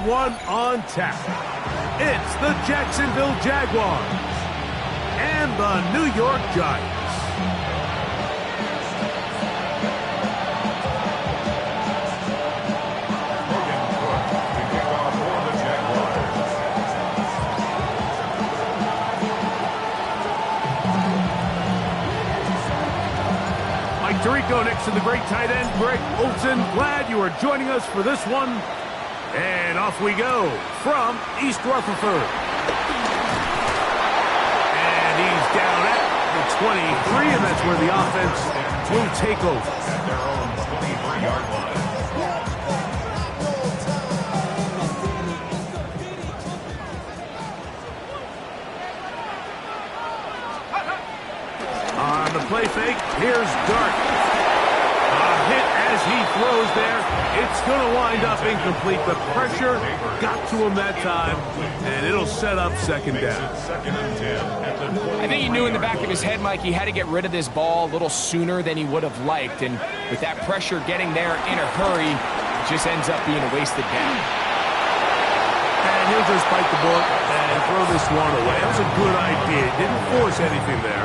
one on tap. It's the Jacksonville Jaguars and the New York Giants. Mike Tirico next to the great tight end, Greg Olsen. Glad you are joining us for this one. And off we go from East Rutherford. And he's down at the 23, and that's where the offense will take over. At their own 23-yard line. On the play fake, here's Dart. A hit as he throws there. It's going to wind up incomplete. The pressure got to him that time, and it'll set up second down. I think he knew in the back of his head, Mike, he had to get rid of this ball a little sooner than he would have liked. And with that pressure getting there in a hurry, it just ends up being a wasted down. And he'll just bite the bullet and throw this one away. That was a good idea. Didn't force anything there.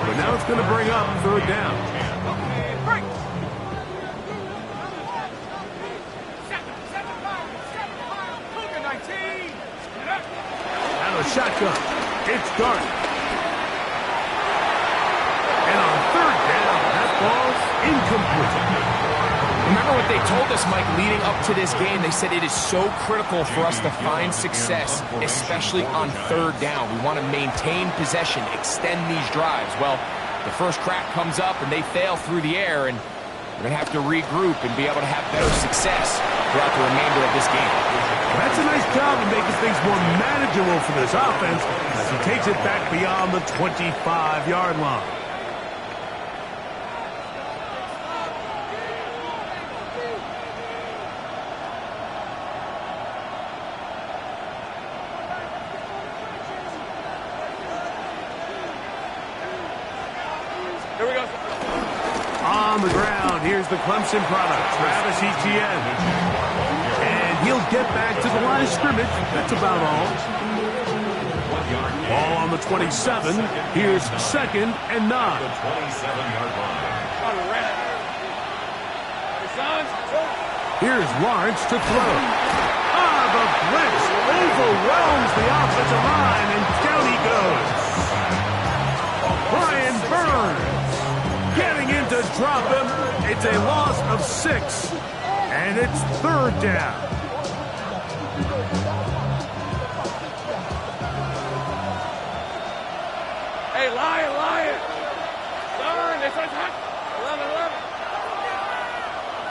But now it's going to bring up third down. Now a shotgun. It's Dart. And on third down, that ball's incomplete. Remember what they told us, Mike, leading up to this game. They said it is so critical for us to find success, especially on third down. We want to maintain possession, extend these drives. Well, the first crack comes up and they fail through the air, and we're going to have to regroup and be able to have better success throughout the remainder of this game. That's a nice job of making things more manageable for this offense as he takes it back beyond the 25-yard line. Here we go. On the ground, here's the Clemson product, Travis Etienne. And he'll get back to the line of scrimmage. That's about all. Ball on the 27. Here's second and 9. The 27-yard line. Here's Lawrence to throw. The blitz overwhelms the offensive line, and down he goes. Brian Burns getting in to drop him. It's a loss of 6, and it's third down. Hey, Lion. Darn, this one's hot. 11.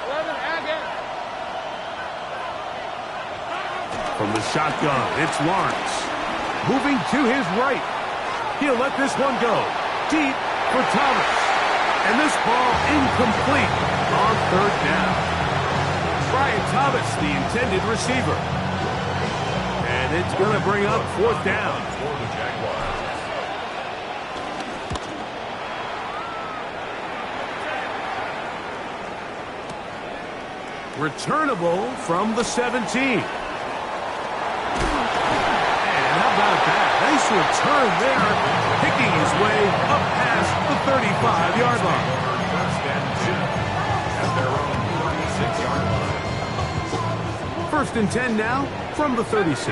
11, again. From the shotgun, it's Lawrence. Moving to his right. He'll let this one go. Deep for Thomas. And this ball incomplete on third down. Brian Thomas, the intended receiver. And it's going to bring up fourth down. For the Jaguars. Returnable from the 17. Nice return there, picking his way up past the 35-yard line. First and 10 now from the 36.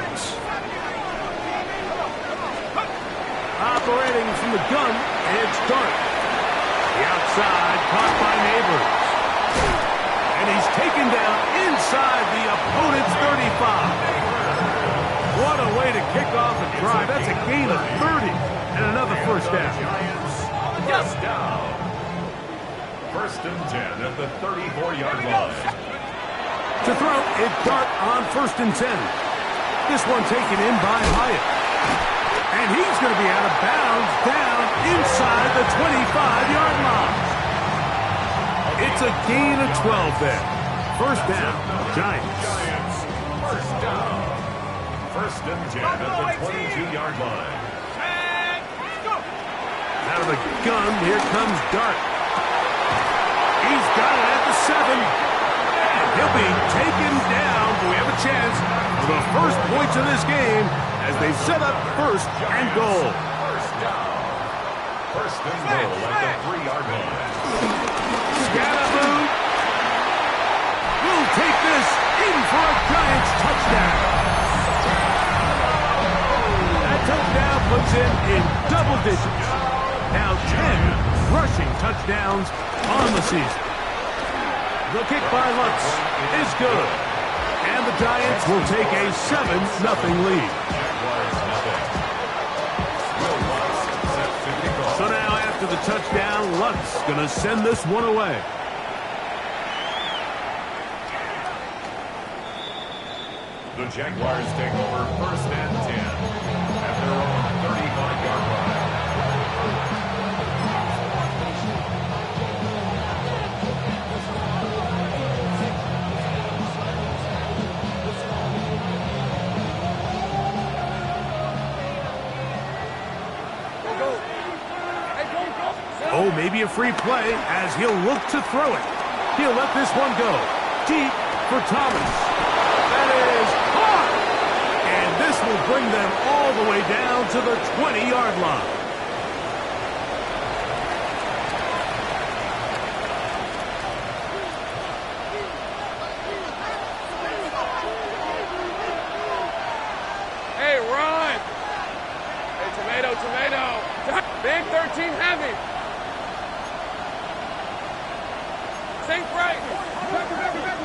Operating from the gun, it's Dart. The outside caught by Neighbors. And he's taken down inside the opponent's 35. What a way to kick off a drive. That's a gain of 30 and another first down. First down. First and 10 at the 34-yard line. To throw, it's Dart on first and 10. This one taken in by Hyatt. And he's going to be out of bounds down inside the 25-yard line. It's a gain of 12 there. First down, Giants. First down. First and 10 at the 22-yard line. Out of the gun, here comes Dart. He's got it at the 7. And he'll be taken down but we have a chance for the first points of this game as they set up first and goal. First down. First and goal at the 3-yard line. Scatterboo will take this in for a Giants touchdown. That touchdown puts him in double digits. Now 10 rushing touchdowns on the season. The kick by Lutz is good. And the Giants will take a 7-0 lead. So now after the touchdown, Lutz going to send this one away. The Jaguars take over first and 10 at their own 35-yard line. Oh, maybe a free play as he'll look to throw it. He'll let this one go. Deep for Thomas. That is caught! And this will bring them all the way down to the 20-yard line. Hey, run! Hey, tomato. Big 13 heavy. Think right.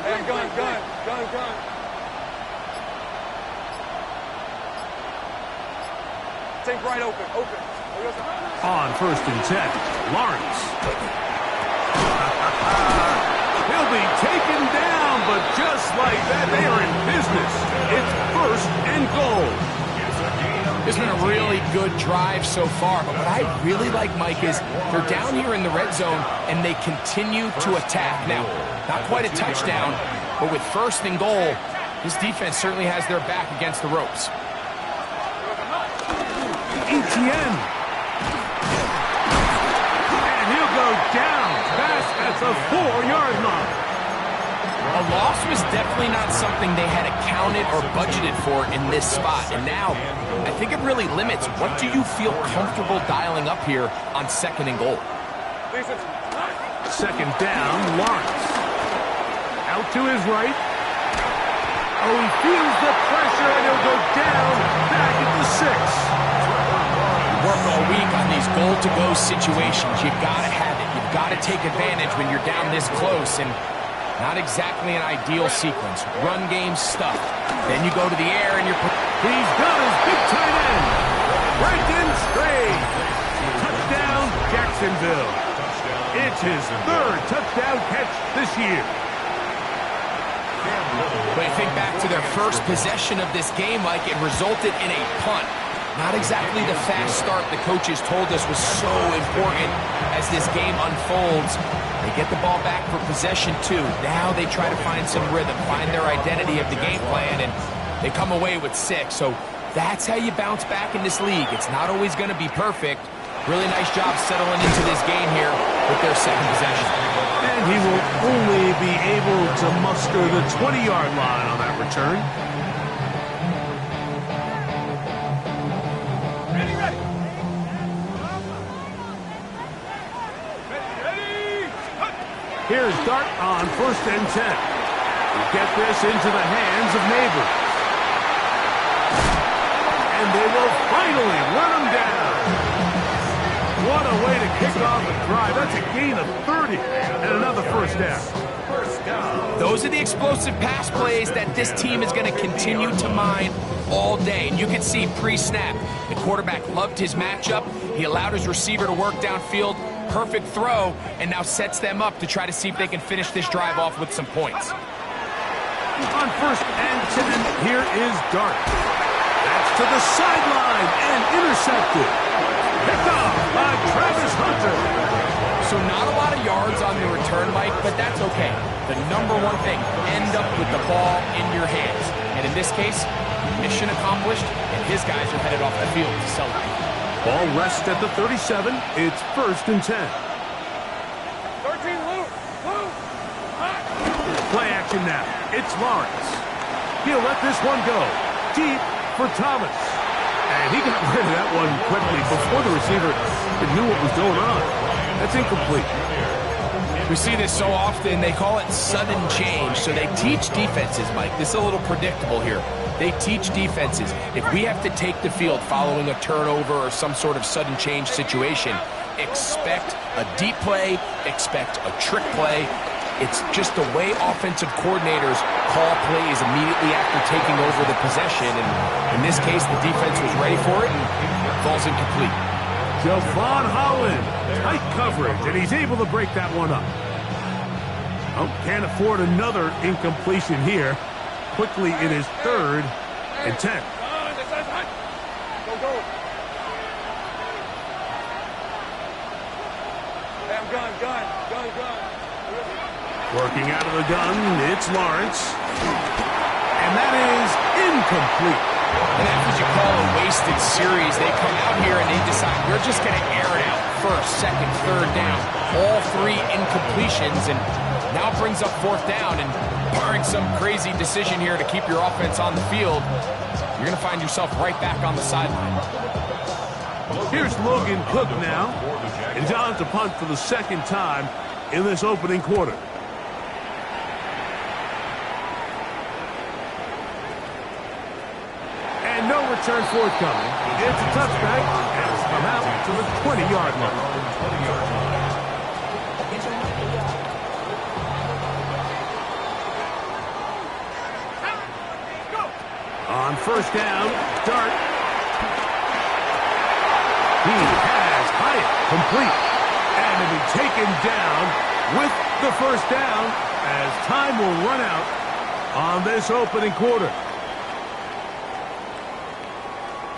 Hey, gun. Think right, open. On first and 10, Lawrence. He'll be taken down, but just like that, they are in business. It's first and goal. It's been a really good drive so far, but what I really like, Mike, is they're down here in the red zone, and they continue to attack. Now, not quite a touchdown, but with first and goal, this defense certainly has their back against the ropes. Etienne. And he'll go down fast at the 4-yard line. A loss was definitely not something they had accounted or budgeted for in this spot. And now, I think it really limits what do you feel comfortable dialing up here on second and goal. Second down, Lawrence. Out to his right. Oh, he feels the pressure, and he'll go down back at the 6. Work all week on these goal-to-go situations. You got to have it. You've got to take advantage when you're down this close, and not exactly an ideal sequence. Run game stuff. Then you go to the air and you're... He's got his big tight end. Brandon Strayed. Touchdown, Jacksonville. It's his third touchdown catch this year. But you think back to their first possession of this game, Mike, it resulted in a punt. Not exactly the fast start the coaches told us was so important as this game unfolds. They get the ball back for possession 2. Now they try to find some rhythm, find their identity of the game plan, and they come away with 6. So that's how you bounce back in this league. It's not always going to be perfect. Really nice job settling into this game here with their second possession. And he will only be able to muster the 20-yard line on that return. Here's Dart on first and 10. We'll get this into the hands of Neighbors. And they will finally run him down. What a way to kick off a drive. That's a gain of 30 and another first down. Those are the explosive pass plays that this team is going to continue to mine all day. And you can see pre-snap, the quarterback loved his matchup. He allowed his receiver to work downfield. Perfect throw, and now sets them up to try to see if they can finish this drive off with some points. On first and 10, here is Dart. That's to the sideline and intercepted. Picked off by Travis Hunter. So not a lot of yards on the return, Mike, but that's okay. The number one thing, end up with the ball in your hands. And in this case, mission accomplished, and his guys are headed off the field to celebrate. Ball rests at the 37. It's first and 10. 13 loose. Play action now. It's Lawrence. He'll let this one go. Deep for Thomas. And he got rid of that one quickly before the receiver knew what was going on. That's incomplete. We see this so often, they call it sudden change. So they teach defenses, Mike. This is a little predictable here. They teach defenses. If we have to take the field following a turnover or some sort of sudden change situation, expect a deep play, expect a trick play. It's just the way offensive coordinators call plays immediately after taking over the possession. And in this case, the defense was ready for it and falls incomplete. Javon Holland, tight coverage, and he's able to break that one up. Oh, can't afford another incompletion here. Quickly in his 3rd and 10. Go, go. Hey, I'm gun. Working out of the gun, it's Lawrence. And that is incomplete. And that's what you call a wasted series. They come out here and they decide, we're just going to air it out. 1st, 2nd, 3rd down. All 3 incompletions, and now brings up 4th down. And barring some crazy decision here to keep your offense on the field, you're going to find yourself right back on the sideline. Here's Logan Cook now. And down to punt for the 2nd time in this opening quarter. And no return forthcoming. It's a touchback, and it's come out to the 20-yard line. On 1st down, Dart. He has Hyatt complete. And to be taken down with the 1st down as time will run out on this opening quarter.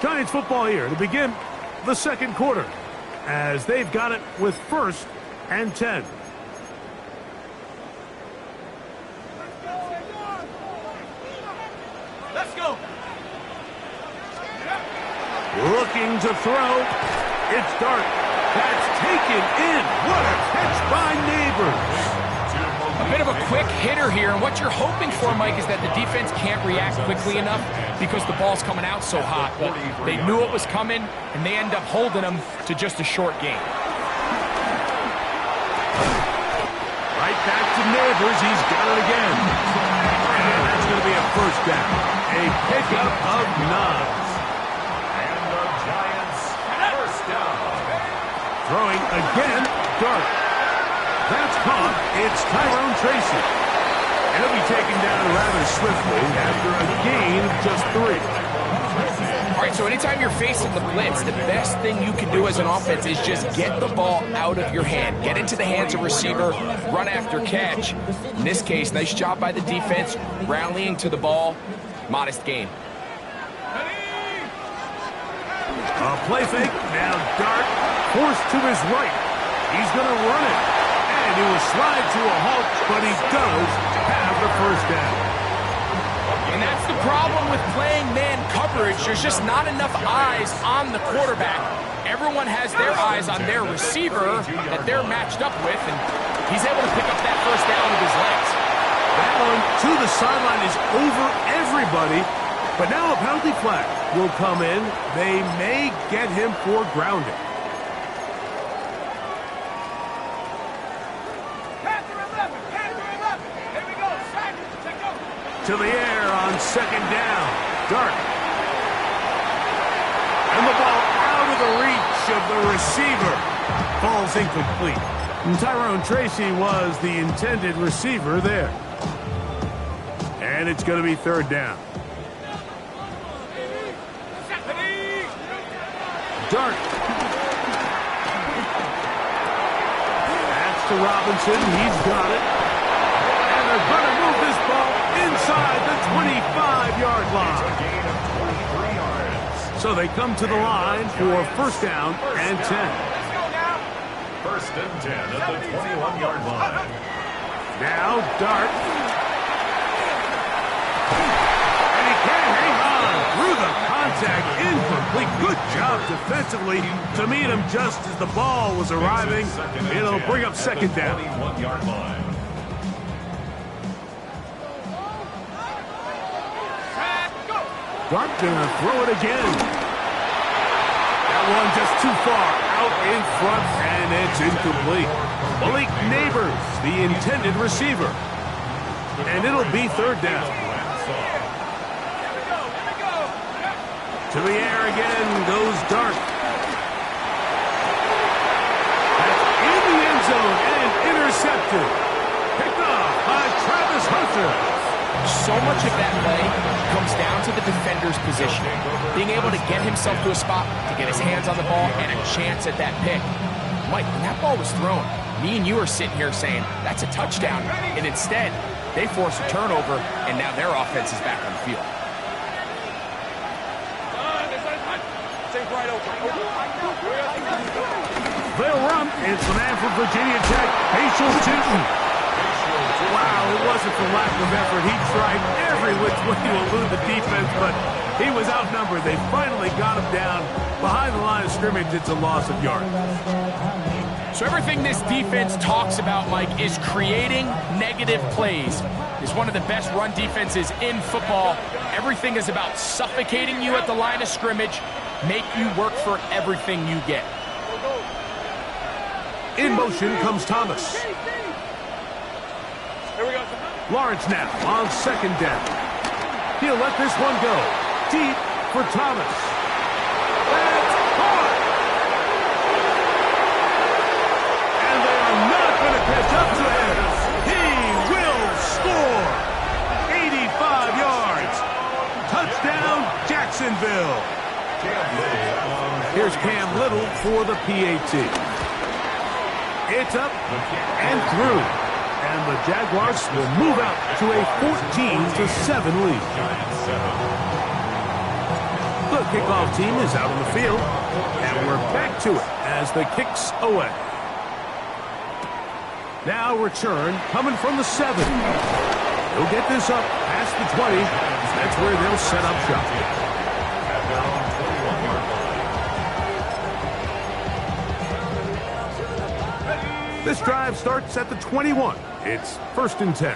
Giants football here to begin the 2nd quarter as they've got it with 1st and 10. Let's go. Looking to throw. It's Dart. That's taken in. What a catch by Neighbors. A bit of a quick hitter here, and what you're hoping for, Mike, is that the defense can't react quickly enough because the ball's coming out so hot. But they knew it was coming, and they end up holding them to just a short gain. Right back to Neighbors. He's got it again. And that's going to be a 1st down. A pickup of 9. And the Giants' 1st down. Throwing again, Dart. That's caught. It's Tyrone Tracy. And he'll be taken down rather swiftly after a gain of just 3. All right, so anytime you're facing the blitz, the best thing you can do as an offense is just get the ball out of your hand. Get into the hands of receiver, run after catch. In this case, nice job by the defense, rallying to the ball. Modest gain. A play fake. Now Dart forced to his right. He's going to run it. And he will slide to a halt, but he does have the 1st down. And that's the problem with playing man coverage. There's just not enough eyes on the quarterback. Everyone has their eyes on their receiver that they're matched up with, and he's able to pick up that 1st down with his legs. That one to the sideline is over everybody. But now a penalty flag will come in. They may get him for grounding. To the air on 2nd down. Dart. And the ball out of the reach of the receiver. Falls incomplete. And Tyrone Tracy was the intended receiver there. And it's going to be 3rd down. Dart. That's to Robinson. He's got it. And they're going to move this ball inside the 25-yard line. A gain of 23 yards. So they come to the line for 1st down and 10. 1st and 10 at the 21-yard line. Now Dart. And he can't hang on through the contact. Incomplete. Good job defensively to meet him just as the ball was arriving. It'll bring up 2nd down. 21-yard line. Dart gonna throw it again. That one just too far out in front, and it's incomplete. Malik Neighbors, the intended receiver. And it'll be third down. To the air again goes Dart. That's in the end zone and intercepted. Picked off by Travis Hunter. So much of that play comes down to the defender's positioning. Being able to get himself to a spot, to get his hands on the ball, and a chance at that pick. Mike, when that ball was thrown, me and you are sitting here saying, that's a touchdown. And instead, they force a turnover, and now their offense is back on the field. They'll run. It's the man from Virginia Tech, Paschal Tootin. Wow, it wasn't for lack of effort. He tried every which way to elude the defense, but he was outnumbered. They finally got him down behind the line of scrimmage. It's a loss of yards. So everything this defense talks about, Mike, is creating negative plays. It's one of the best run defenses in football. Everything is about suffocating you at the line of scrimmage, make you work for everything you get. In motion comes Thomas. Here we go. Lawrence now on second down. He'll let this one go. Deep for Thomas. That's caught. And they are not going to catch up to him. He will score. 85 yards. Touchdown, Jacksonville. Here's Cam Little for the PAT. It's up and through. And the Jaguars will move out to a 14-7 lead. The kickoff team is out on the field. And we're back to it as the kick's away. Now return coming from the 7. They'll get this up past the 20. That's where they'll set up shop. This drive starts at the 21. It's 1st and 10.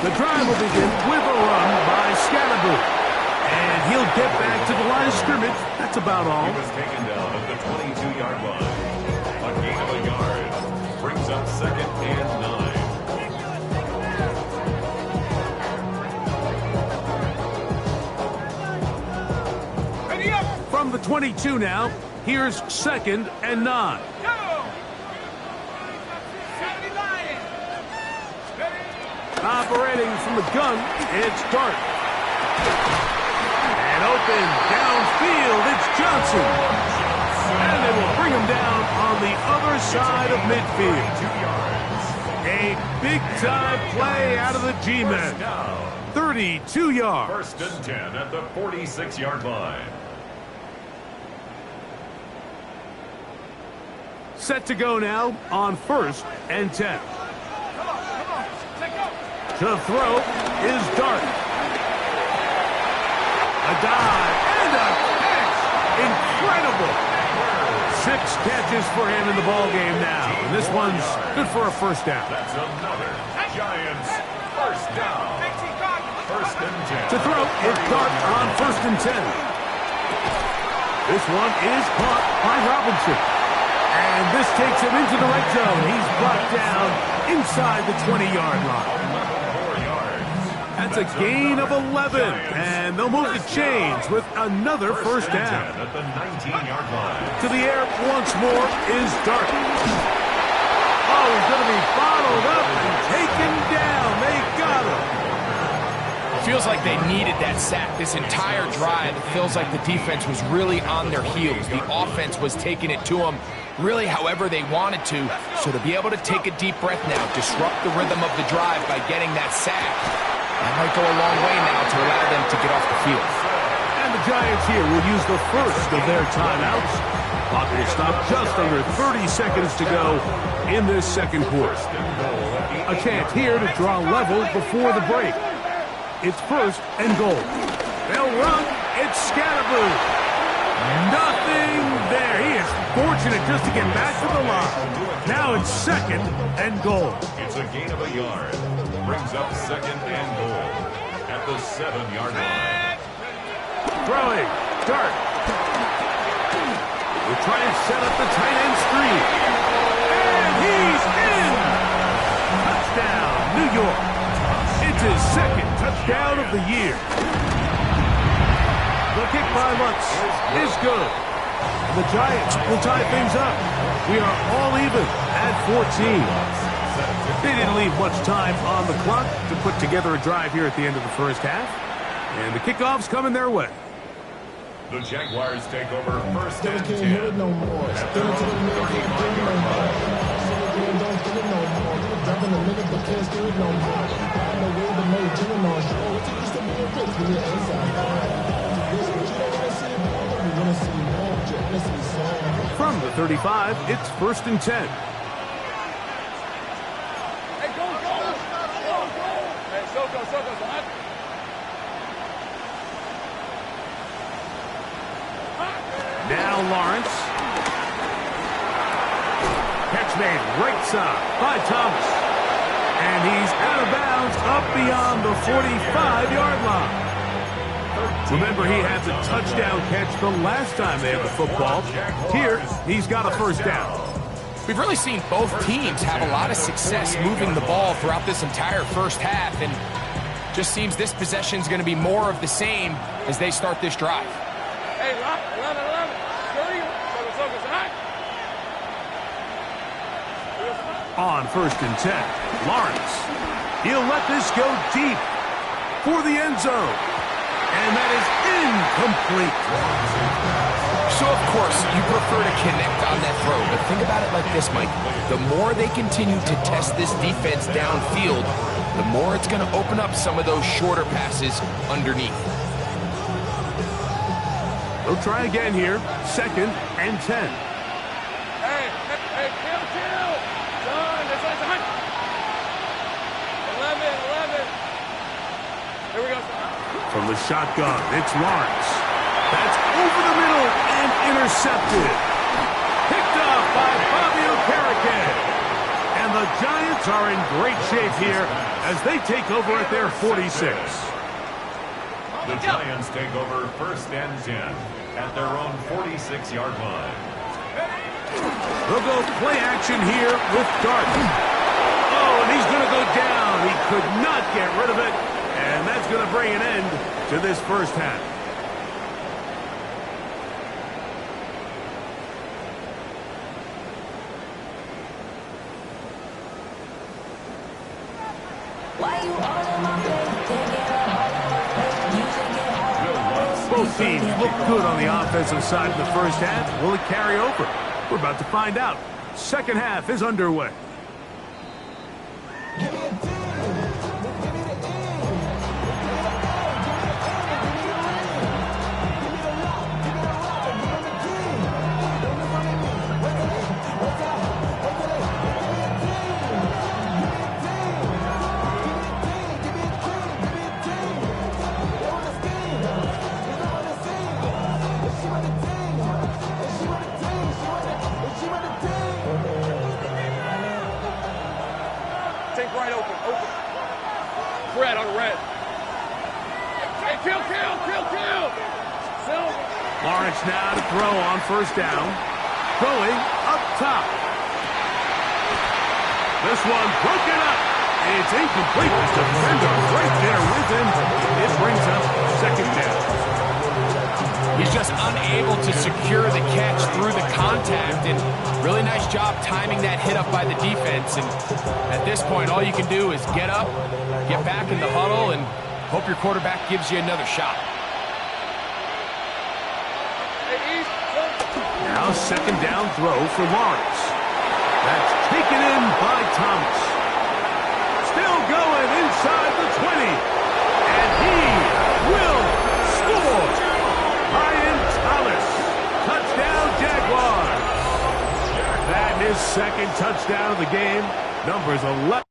The drive will begin with a run by Scalaboo. And he'll get back to the line of scrimmage. That's about all. He was taken down at the 22-yard line. A gain of a yard. Brings up 2nd and 9. Ready up. From the 22 now, here's 2nd and 9. Operating from the gun, it's Dart. And open downfield, it's Johnson. And they will bring him down on the other side of midfield. A big-time play out of the G-men. 32 yards. 1st and 10 at the 46-yard line. Set to go now on 1st and 10. To throw is Dart. A dive and a catch. Incredible. 6 catches for him in the ball game now. And this one's good for a 1st down. That's another Giants 1st down. 1st and 10. To throw is Dart on 1st and 10. This one is caught by Robinson. And this takes him into the red zone. He's brought down inside the 20-yard line. That's a gain of 11, and they'll move the chains with another 1st down. At the 19-yard line. To the air once more is Dart. Oh, he's going to be bottled up and taken down. They got him. It feels like they needed that sack this entire drive. It feels like the defense was really on their heels. The offense was taking it to them really however they wanted to. So to be able to take a deep breath now, disrupt the rhythm of the drive by getting that sack, that might go a long way now to allow them to get off the field. And the Giants here will use the first of their timeouts. Clock will stop just under 30 seconds to go in this 2nd quarter. A chance here to draw level before the break. It's 1st and goal. They'll run. It's Scalaboo. Nothing there. He is fortunate just to get back to the line. Now it's 2nd and goal. It's a gain of a yard. Brings up 2nd and goal at the 7-yard line. Throwing. Dart. We'll try and set up the tight end screen. And he's in! Touchdown, New York. It's his second touchdown of the year. The kick by Lutz is good. The Giants will tie things up. We are all even at 14. They didn't leave much time on the clock to put together a drive here at the end of the first half. And the kickoff's coming their way. The Jaguars take over first and 10 no more. at their own 35-yard line. Don't feel it no more. Driving a minute, but can't steer it no more. Riding the wheel, but no doing no show. What you used to be a bitch when you're inside. This what you don't want to see more. We want to see more. Just listen to song. From the 35, it's first and 10. Hey, go, go! Go, go! Hey, Soko, son. Now Lawrence. Catch made right side by Thomas. And he's out of bounds up beyond the 45-yard line. Remember, he had the touchdown catch the last time they had the football. Here, he's got a first down. We've really seen both teams have a lot of success moving the ball throughout this entire first half, and just seems this possession is going to be more of the same as they start this drive. Hey, 11, 30. Soko, son. On first and 10, Lawrence. He'll let this go deep for the end zone. And that is incomplete. So, of course, you prefer to connect on that throw, but think about it like this, Mike. The more they continue to test this defense downfield, the more it's going to open up some of those shorter passes underneath. They'll try again here. Second and 10. Hey, kill. Done. It's like 11. Here we go, son. From the shotgun, it's Lawrence. That's over the middle and intercepted. Picked up by Fabio Carriquet. And the Giants are in great shape here as they take over at their 46. The Giants take over first and 10 at their own 46-yard line. They'll go play action here with Dart. Oh, and he's going to go down. He could not get rid of it. And that's going to bring an end to this first half. Both teams look good on the offensive side in the first half. Will it carry over? We're about to find out. Second half is underway. Take right open. Red on red. Hey, kill. Silver. Lawrence now to throw on first down. Going up top. This one broken up. It's incomplete. The defender right there with him. It brings up second down. He's just unable to secure the catch through the contact, and really nice job timing that hit up by the defense. And at this point, all you can do is get up, get back in the huddle, and hope your quarterback gives you another shot. Now second down throw for Lawrence. That's taken in by Thomas. Still going inside the 20. And he will score. Brian Thomas. Touchdown, Jaguars. That is second touchdown of the game. Numbers 11.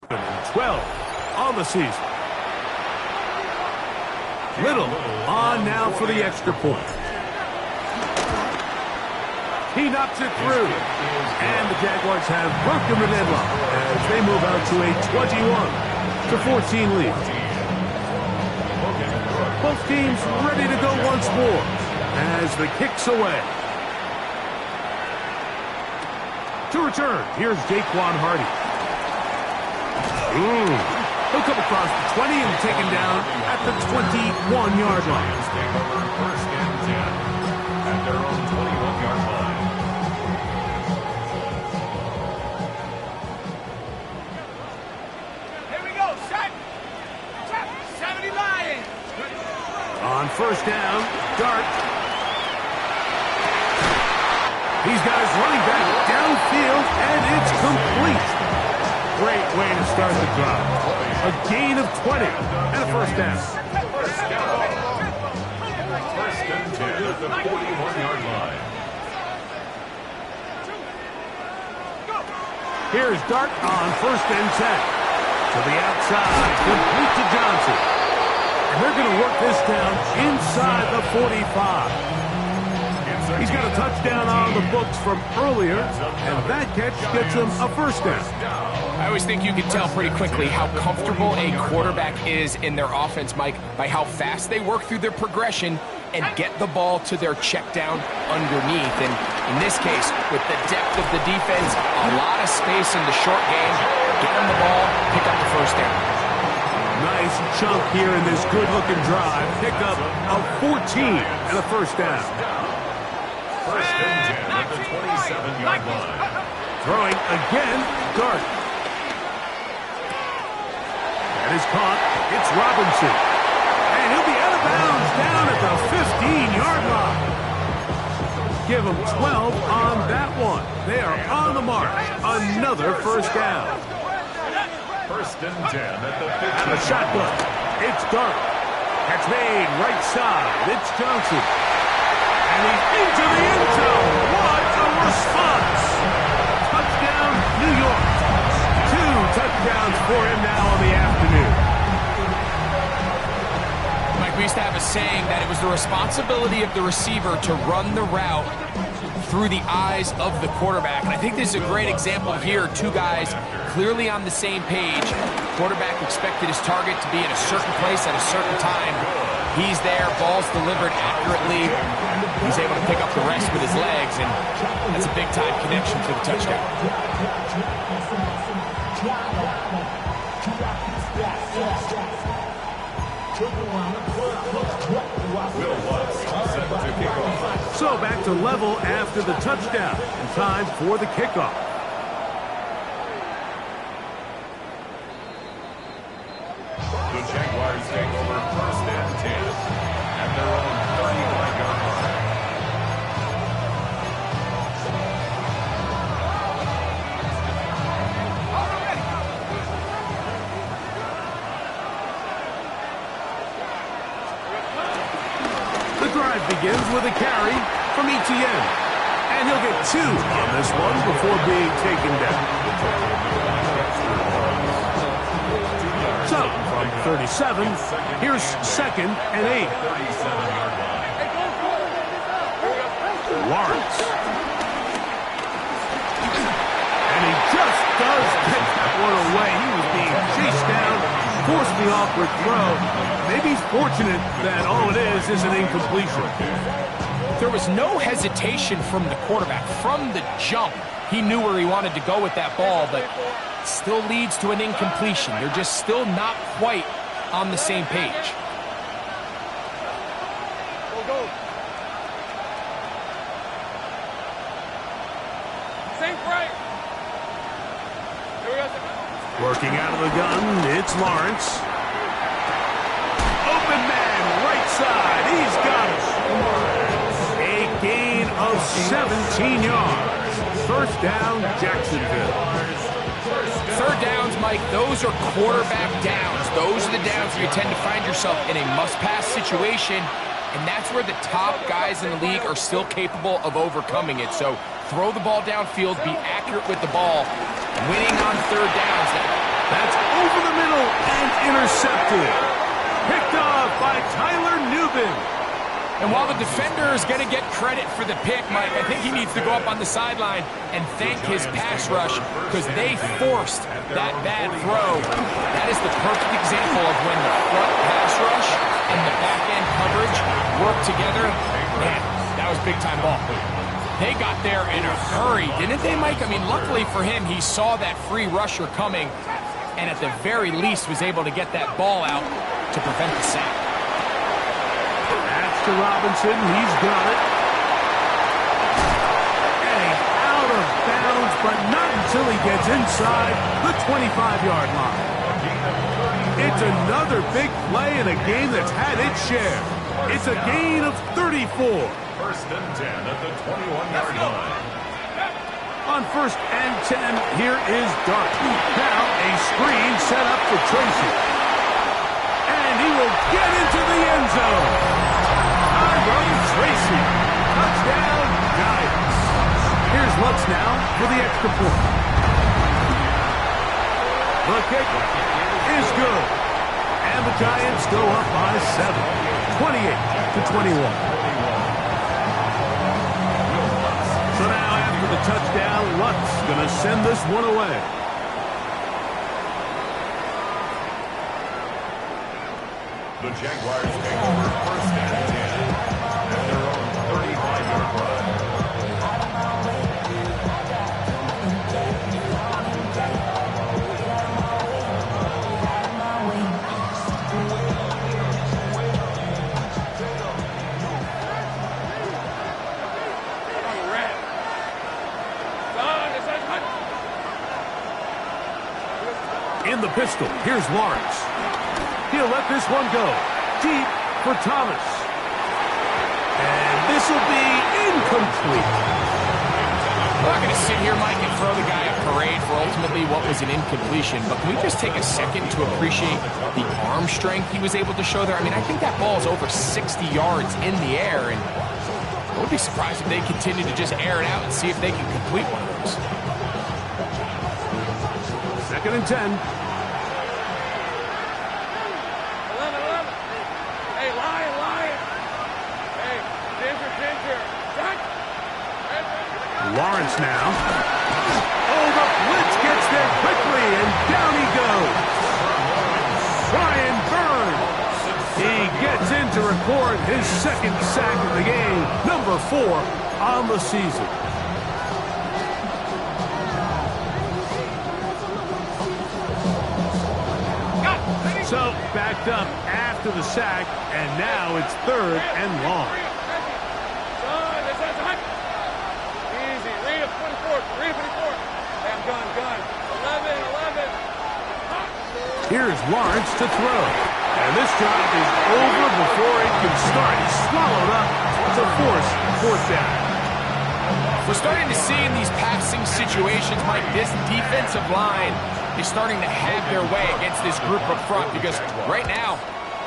12 on the season. Little on now for the extra point. He knocks it through. And the Jaguars have broken the deadlock as they move out to a 21-14 lead. Both teams ready to go once more as the kick's away. To return, here's Jaquan Hardy. He'll come across the 20 and taken down at the 21-yard line. First and 10 at their own 21-yard line. Here we go, set. 70 Lions. On first down, Dart. He's got his running back downfield, and it's complete. Great way to start the drive. A gain of 20 and a first down. First and 10 at the 41-yard line. Here's Dart on first and 10. To the outside, complete to Johnson. And they're going to work this down inside the 45. He's got a touchdown on the books from earlier, and that catch gets him a first down. I always think you can tell pretty quickly how comfortable a quarterback is in their offense, Mike, by how fast they work through their progression and get the ball to their check down underneath. And in this case, with the depth of the defense, a lot of space in the short game, get them the ball, pick up the first down. Nice chunk here in this good-looking drive. Pick up a 14 and a first down. First and 10 at the 27-yard line. Throwing again, Dart. That is caught. It's Robinson. And he'll be out of bounds down at the 15-yard line. Give him 12 on that one. They are on the mark. Another first down. First and 10 at the 15. And the shotgun. It's Dart. Catch made right side. It's Johnson. And he's into the end zone. What a response. Touchdown, New York. 2 touchdowns for him now on the afternoon. Mike, we used to have a saying that it was the responsibility of the receiver to run the route through the eyes of the quarterback. And I think this is a great example here. Two guys clearly on the same page. Quarterback expected his target to be in a certain place at a certain time. He's there, ball's delivered accurately. He's able to pick up the rest with his legs, and that's a big-time connection for the touchdown. So back to level after the touchdown, and time for the kickoff. The Jaguars take over first and 10 at their own 35-yard line. The drive begins with a carry from Etienne. And he'll get 2 on this one before being taken down. So, from 37, here's second and 8. 37-yard line. Lawrence. And he just does get that one away. He was being chased down, forced the awkward throw. Maybe he's fortunate that all it is an incompletion. There was no hesitation from the quarterback. From the jump, he knew where he wanted to go with that ball, but still leads to an incompletion. They're just still not quite on the same page. Working out of the gun, it's Lawrence. Open man, right side, he's got it. A gain of 17 yards. First down, Jacksonville. Third downs, Mike, those are quarterback downs. Those are the downs where you tend to find yourself in a must-pass situation, and that's where the top guys in the league are still capable of overcoming it. So throw the ball downfield, be accurate with the ball, winning on third downs. That's over the middle and intercepted. Picked off by Tyler Nubin. And while the defender is going to get credit for the pick, Mike, I think he needs to go up on the sideline and thank his pass rush because they forced that bad throw. That is the perfect example of when the front pass rush and the back-end coverage work together. Man, that was big-time ball. They got there in a hurry, didn't they, Mike? I mean, luckily for him, he saw that free rusher coming and at the very least was able to get that ball out to prevent the sack. To Robinson, he's got it. And he's out of bounds, but not until he gets inside the 25-yard line. It's another big play in a game that's had its share. It's a gain of 34. First and 10 at the 21-yard line. On first and 10, here is Dart. Now a screen set up for Tracy. And he will get into the end zone. Tracy, touchdown, Giants. Here's Lutz now for the extra point. The kick is good. And the Giants go up by 7, 28-21. So now after the touchdown, Lutz going to send this one away. The Jaguars take over first and 10. In the pistol, here's Lawrence. He'll let this one go. Deep for Thomas. And this will be incomplete. We're not going to sit here, Mike, and throw the guy a parade for ultimately what was an incompletion, but can we just take a second to appreciate the arm strength he was able to show there? I mean, I think that ball is over 60 yards in the air, and I would be surprised if they continue to just air it out and see if they can complete one of those. Second and 10. Lawrence now. Oh, the blitz gets there quickly, and down he goes. Brian Burns. He gets in to record his second sack of the game, number 4 on the season. So, backed up after the sack, and now it's third and long. Here's Lawrence to throw. And this drive is over before it can start. He's swallowed up to force fourth down. We're starting to see in these passing situations, Mike, this defensive line is starting to have their way against this group up front because right now,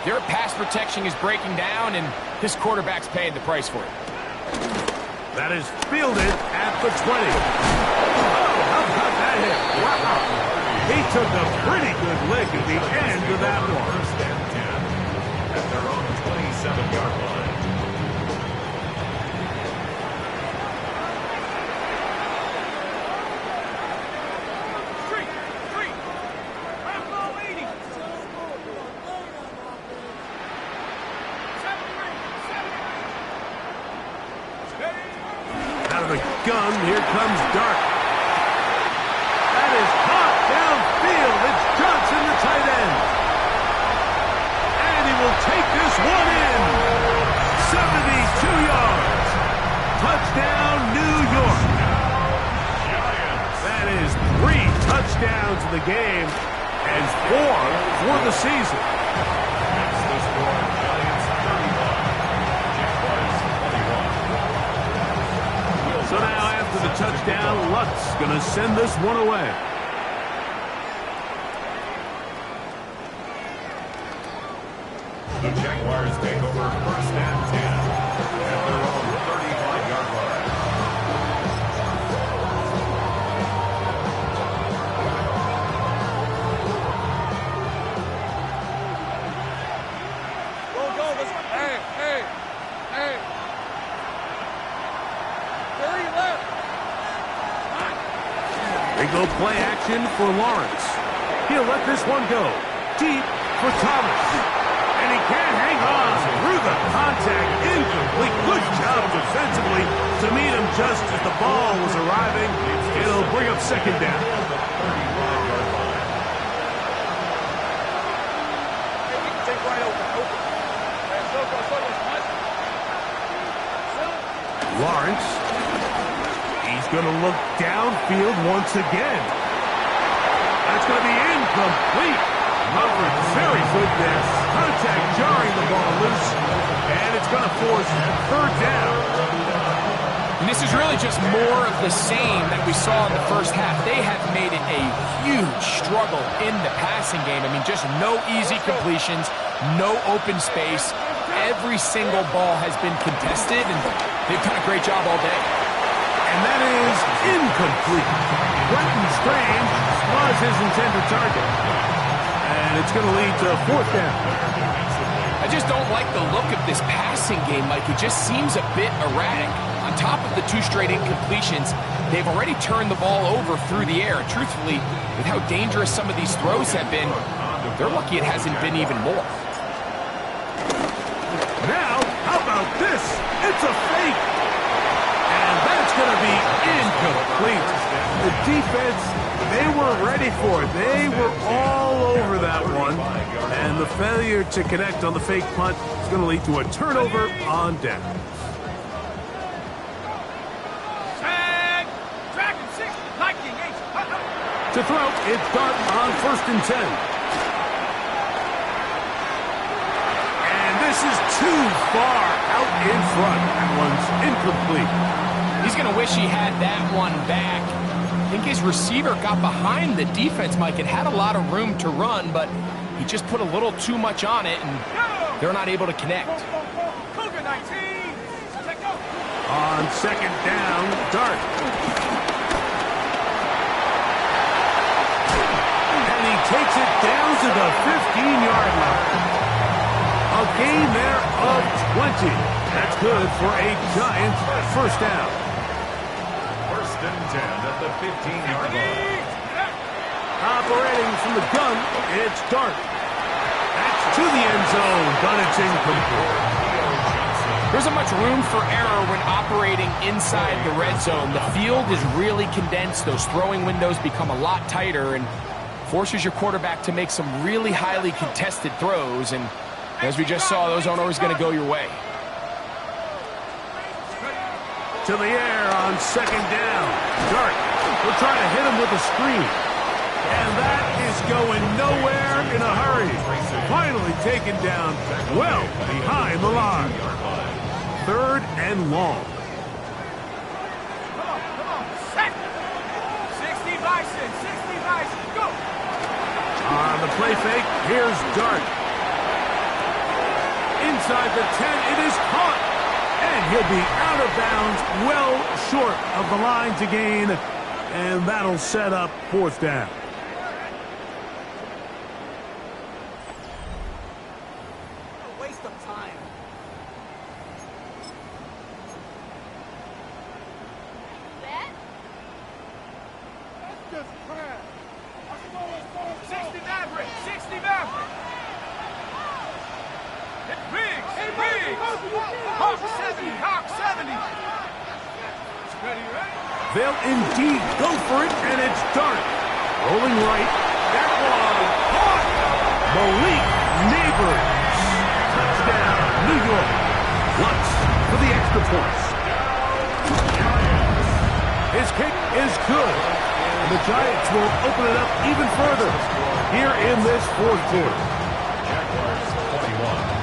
their pass protection is breaking down and this quarterback's paying the price for it. That is fielded at the 20. Oh, how about that hit? Wow. He took a pretty good lick at the end of that one. First and 10 at their own 27-yard line. Out of the gun, here comes Dart. That is caught downfield. It's Johnson, the tight end. And he will take this one in. 72 yards. Touchdown, New York. That is 3 touchdowns in the game and 4 for the season. That's the score. Giants 31. Jaguars 21. So now after the touchdown, Lutz going to send this one away. The Jaguars take over first and 10 at their own 35-yard line. No play action for Lawrence. He'll let this one go. Deep for Thomas. And he can't hang on through the contact. Incomplete. Good job defensively to meet him just as the ball was arriving. It'll bring up second down. Lawrence. He's going to look downfield once again. That's going to be incomplete. Coverage very good there. Contact jarring the ball loose. And it's going to force third down. And this is really just more of the same that we saw in the first half. They have made it a huge struggle in the passing game. I mean, just no easy completions, no open space. Every single ball has been contested, and they've done a great job all day. And that is incomplete. Brenton Strange was his intended target. And it's going to lead to fourth down. I just don't like the look of this passing game, Mike. It just seems a bit erratic. On top of the 2 straight incompletions, they've already turned the ball over through the air. And truthfully, with how dangerous some of these throws have been, they're lucky it hasn't been even more. Now, how about this? It's a fake. And that's going to be incomplete. The defense, they were ready for it. They were all over that one. And the failure to connect on the fake punt is going to lead to a turnover on down. To throw, it's Dart on 1st and 10. And this is too far out in front. That one's incomplete. He's going to wish he had that one back. I think his receiver got behind the defense, Mike, and had a lot of room to run, but he just put a little too much on it, and they're not able to connect. On 2nd down, Dart. Takes it down to the 15-yard line. A gain there of 20. That's good for a Giant first down. 1st and 10 at the 15-yard line. Operating from the gun, it's Dart. That's to the end zone, but it's incomplete. There isn't much room for error when operating inside the red zone. The field is really condensed. Those throwing windows become a lot tighter, and forces your quarterback to make some really highly contested throws, and as we just saw, those aren't always going to go your way. To the air on 2nd down. Dart will try to hit him with a screen. And that is going nowhere in a hurry. Finally taken down well behind the line. 3rd and long. 60 Bison, go! On the play fake, here's Dart. Inside the 10, it is caught. And he'll be out of bounds, well short of the line to gain. And that'll set up 4th down. A waste of time. That's just crap. 60 Maverick! Riggs! Hawk 70! Ready? They'll indeed go for it, and it's Dart. Rolling right. That one caught. Malik Neighbors. Touchdown, New York. Lutz for the extra points. His kick is good. And the Giants will open it up even further here in this 4th quarter.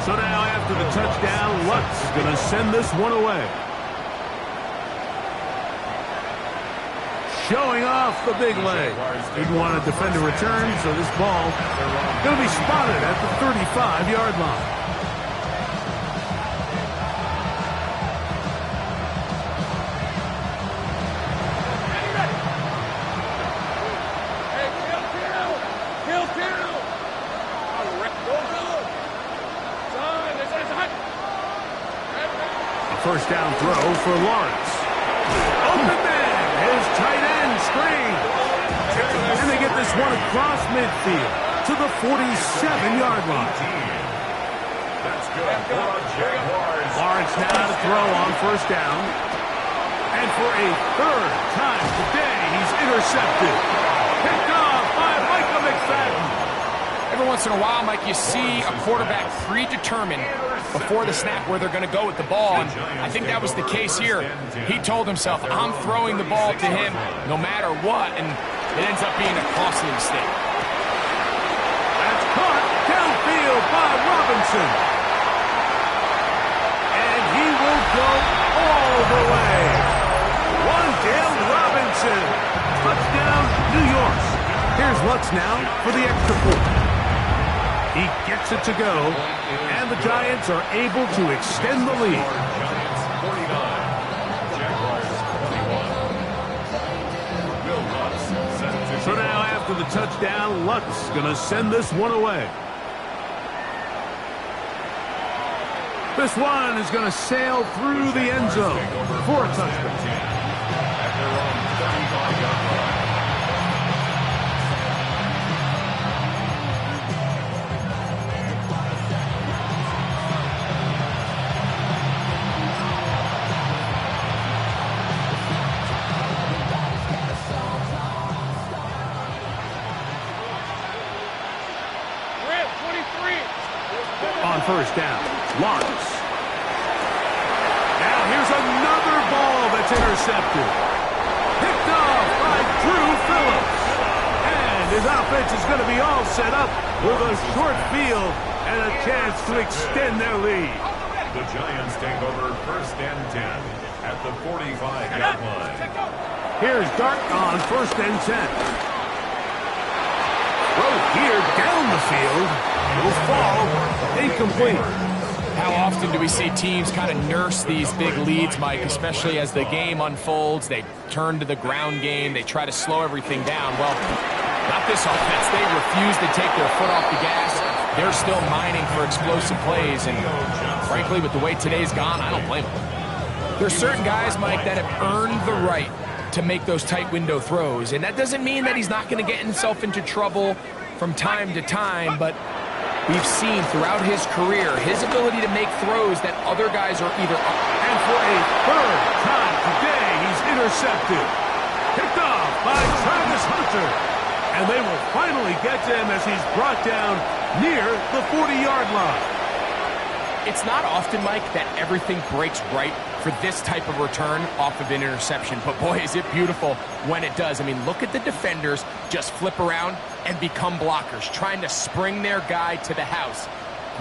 So now after the touchdown, Lutz is going to send this one away. Showing off the big leg. Didn't want a defender return, so this ball going to be spotted at the 35-yard line. First down throw for Lawrence. Open man, his tight end screen. And they get this one across midfield to the 47-yard line. That's good for the Jaguars. Lawrence now to throw on first down. And for a third time today, he's intercepted. Picked off by Micah McFadden. Every once in a while, Mike, you see a quarterback predetermined before the snap where they're going to go with the ball, and I think that was the case here. He told himself, I'm throwing the ball to him no matter what, and it ends up being a costly mistake. That's caught downfield by Robinson. And he will go all the way. Wan'Dale Robinson. Touchdown, New York. Here's Lutz now for the extra point. He gets it to go, and the Giants are able to extend the lead. Giants 49, Jaguars 21. Will Lutz set to So now after the touchdown, Lutz going to send this one away. This one is going to sail through the end zone for a touchdown. At their own 35-yard line. On first down, Lawrence. Now here's another ball that's intercepted. Picked off by Drew Phillips. And his offense is going to be all set up with a short field and a chance to extend their lead. The Giants take over first and 10 at the 45-yard line. Here's Dart on first and 10. Throw here down the field. Will fall incomplete. How often do we see teams kind of nurse these big leads, Mike, especially as the game unfolds? They turn to the ground game. They try to slow everything down. Well, not this offense. They refuse to take their foot off the gas. They're still mining for explosive plays, and frankly, with the way today's gone, I don't blame them. There's certain guys, Mike, that have earned the right to make those tight window throws, and that doesn't mean that he's not going to get himself into trouble from time to time, but we've seen throughout his career his ability to make throws that other guys are either up. And for a third time today, he's intercepted. Picked off by Travis Hunter. And they will finally get to him as he's brought down near the 40-yard line. It's not often, Mike, that everything breaks right for this type of return off of an interception. But boy, is it beautiful when it does. I mean, look at the defenders just flip around and become blockers, trying to spring their guy to the house.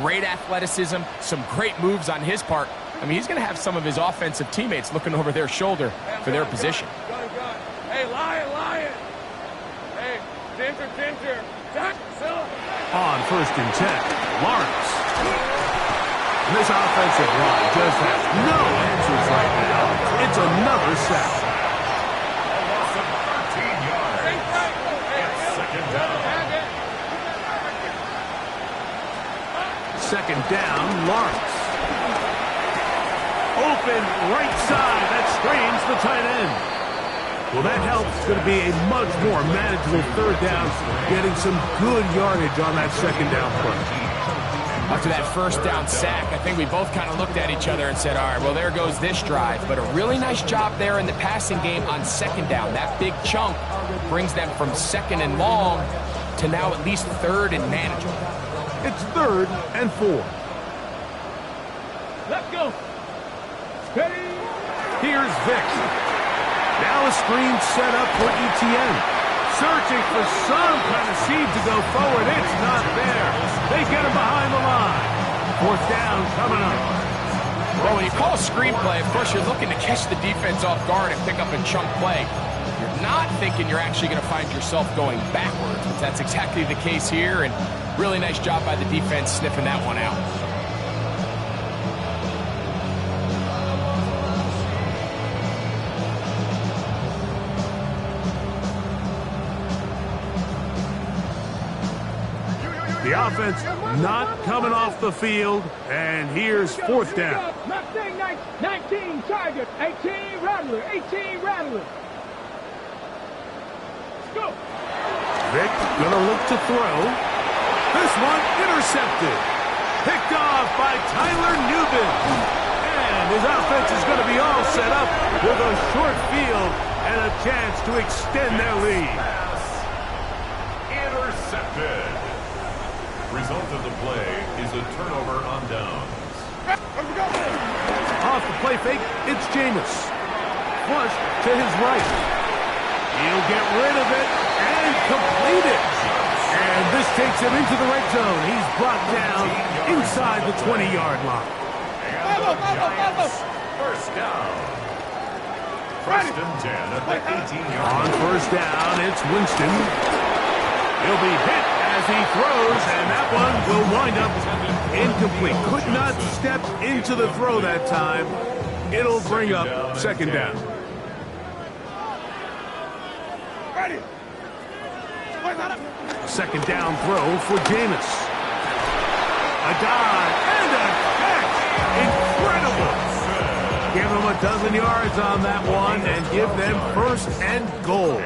Great athleticism, some great moves on his part. I mean, he's going to have some of his offensive teammates looking over their shoulder for their position. Hey, Lion. Hey, Ginger. On first and 10, Lawrence. This offensive line just has no answers right now. It's another sack. A loss of 13 yards. It's second down. Second down, Lawrence. Open right side. That screens the tight end. Well, that helps. It's going to be a much more manageable third down, getting some good yardage on that second down play. After that first down sack, I think we both kind of looked at each other and said, all right, well, there goes this drive. But a really nice job there in the passing game on second down. That big chunk brings them from second and long to now at least third and manageable. It's third and 4. Let's go. Steady. Here's Vick. Now a screen set up for Etienne. Searching for some kind of seed to go forward. It's not there. They get him behind the line. Fourth down coming up. Well, when you call a screenplay, of course, you're looking to catch the defense off guard and pick up a chunk play. You're not thinking you're actually going to find yourself going backwards, but that's exactly the case here, and really nice job by the defense sniffing that one out. The offense not coming off the field, and here's fourth down. Mustang 19 Chargers, 18 Rattler. Let's go. Vic gonna look to throw. This one intercepted. Picked off by Tyler Nubin. And his offense is going to be all set up with a short field and a chance to extend their lead. Intercepted. Result of the play is a turnover on downs. Off the play fake, it's Jameis. Flush to his right. He'll get rid of it and complete it. And this takes him into the red zone. He's brought down inside the 20-yard line. And the Giants, first down. First and 10 at the 18-yard line. On first down, it's Winston. He'll be hit as he throws, and that one will wind up incomplete. Could not step into the throw that time. It'll bring up second down. Second down throw for Jameis. A dive and a catch. Incredible. Give them a dozen yards on that one and give them first and goal.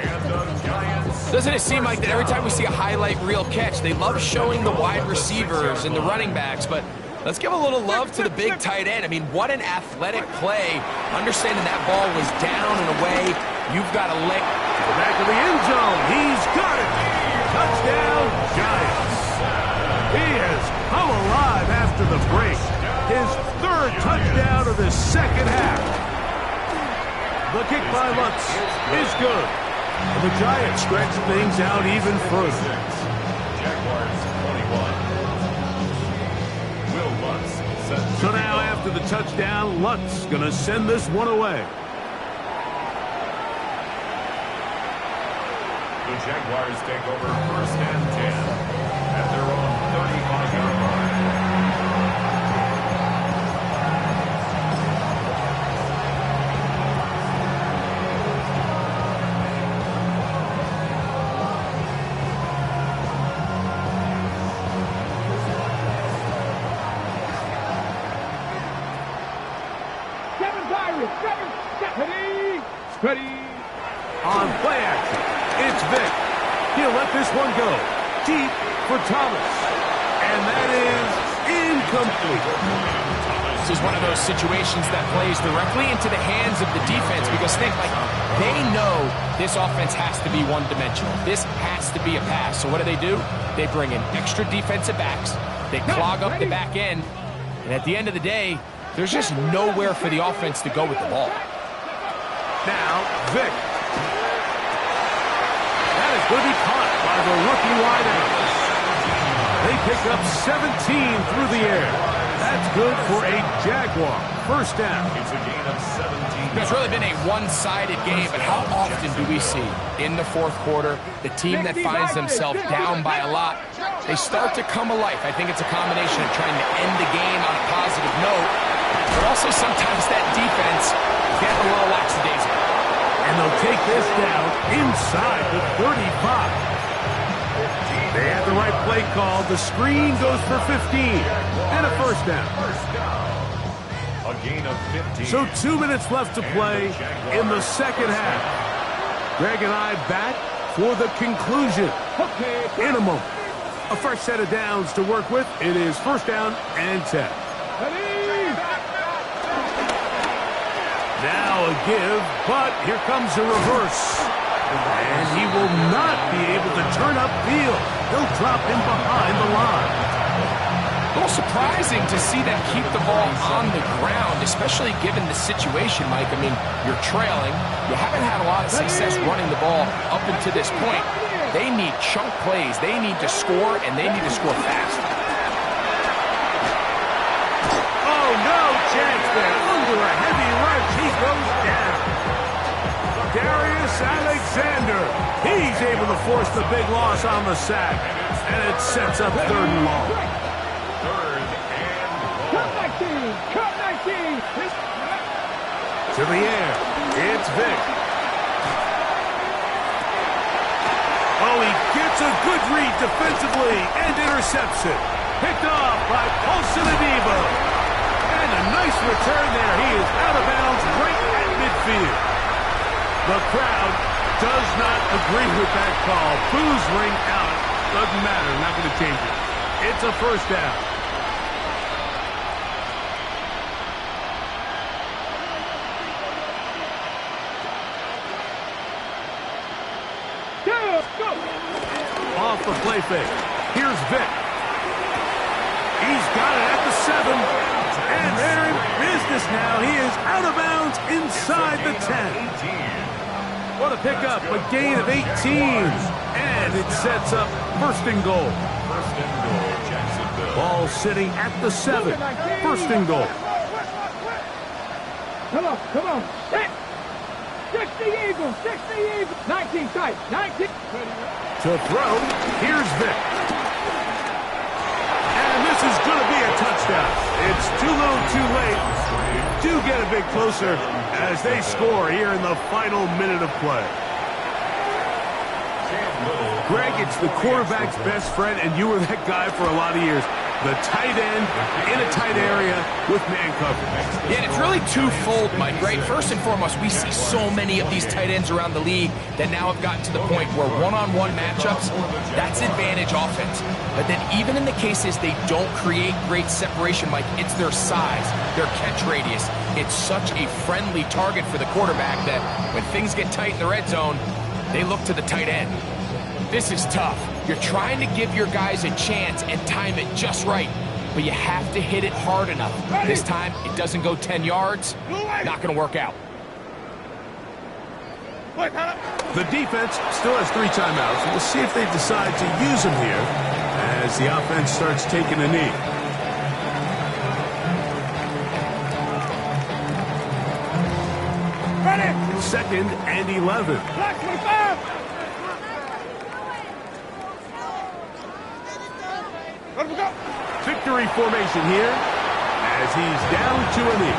Doesn't it seem like that every time we see a highlight reel catch, they love showing the wide receivers and the running backs, but let's give a little love to the big tight end. I mean, what an athletic play. Understanding that ball was down and away, you've got to lick. To the back of the end zone. He's got it. Touchdown, Giants. He has come alive after the break. His third touchdown of the second half. The kick by Lutz is good. And the Giants stretch things out even further. Jaguars 21. Will Lutz set. So now after the touchdown, Lutz going to send this one away. The Jaguars take over first and 10 at their own 35-yard line. Ready. On play action, it's Vic. He'll let this one go. Deep for Thomas. And that is incomplete. This is one of those situations that plays directly into the hands of the defense because think, like, they know this offense has to be one-dimensional. This has to be a pass. So what do? They bring in extra defensive backs. They clog up the back end. And at the end of the day, there's just nowhere for the offense to go with the ball. Now, Vic. That is going to be caught by the rookie wideout. They pick up 17 through the air. That's good for a Jaguar. First down. It's a gain of 17. It's really been a one-sided game, but how often do we see in the fourth quarter the team that finds themselves down by a lot, they start to come alive. I think it's a combination of trying to end the game on a positive note, but also sometimes that defense gets a little lackadaisical. And they'll take this down inside the 35. They had the right play call. The screen goes for 15 and a first down. A gain of 15. So 2 minutes left to play in the second half. Greg and I back for the conclusion in a moment. A fresh set of downs to work with. It is first down and 10. Now a give, but here comes a reverse. And he will not be able to turn upfield. He'll drop him behind the line. A little surprising to see them keep the ball on the ground, especially given the situation, Mike. I mean, you're trailing. You haven't had a lot of success running the ball up until this point. They need chunk plays. They need to score, and they need to score fast. Oh, no chance there. Under a heavy rush, he goes down. Darius Alexander. He's able to force the big loss on the sack. And it sets up third and long. Cut 19. To the air. It's Vic. Oh, he gets a good read defensively and intercepts it. Picked off by Paulson Adebo. And a nice return there. He is out of bounds right at midfield. The crowd does not agree with that call. Boos ring out. Doesn't matter. Not going to change it. It's a first down. Go! Off the play fake. Here's Vick. He's got it at the 7. And they're in business now. He is out of bounds inside the 10. What a pickup. A gain of 18. And it sets up first and goal. First and goal, Jacksonville. Ball sitting at the 7. First and goal. Come on. 60 Eagles. 19 tight. 19. To throw, here's Vick. And this is going to be a touchdown. It's too little too late. Do get a bit closer as they score here in the final minute of play. Greg, it's the quarterback's best friend, and you were that guy for a lot of years. The tight end in a tight area with man coverage. Yeah, and it's really twofold, Mike, right? First and foremost, we see so many of these tight ends around the league that now have gotten to the point where one-on-one matchups, that's advantage offense. But then even in the cases they don't create great separation, Mike, it's their size, their catch radius. It's such a friendly target for the quarterback that when things get tight in the red zone, they look to the tight end. This is tough. You're trying to give your guys a chance and time it just right, but you have to hit it hard enough. This time, it doesn't go 10 yards. Not going to work out. The defense still has 3 timeouts. We'll see if they decide to use them here as the offense starts taking a knee. Second and 11. Victory formation here as he's down to a knee.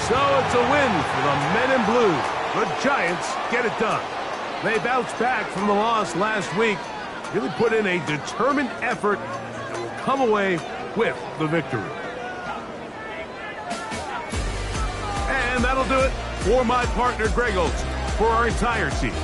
So it's a win for the men in blue. The Giants get it done. They bounced back from the loss last week, really put in a determined effort, and will come away with the victory. And that'll do it for my partner, Greg Olsen, for our entire team.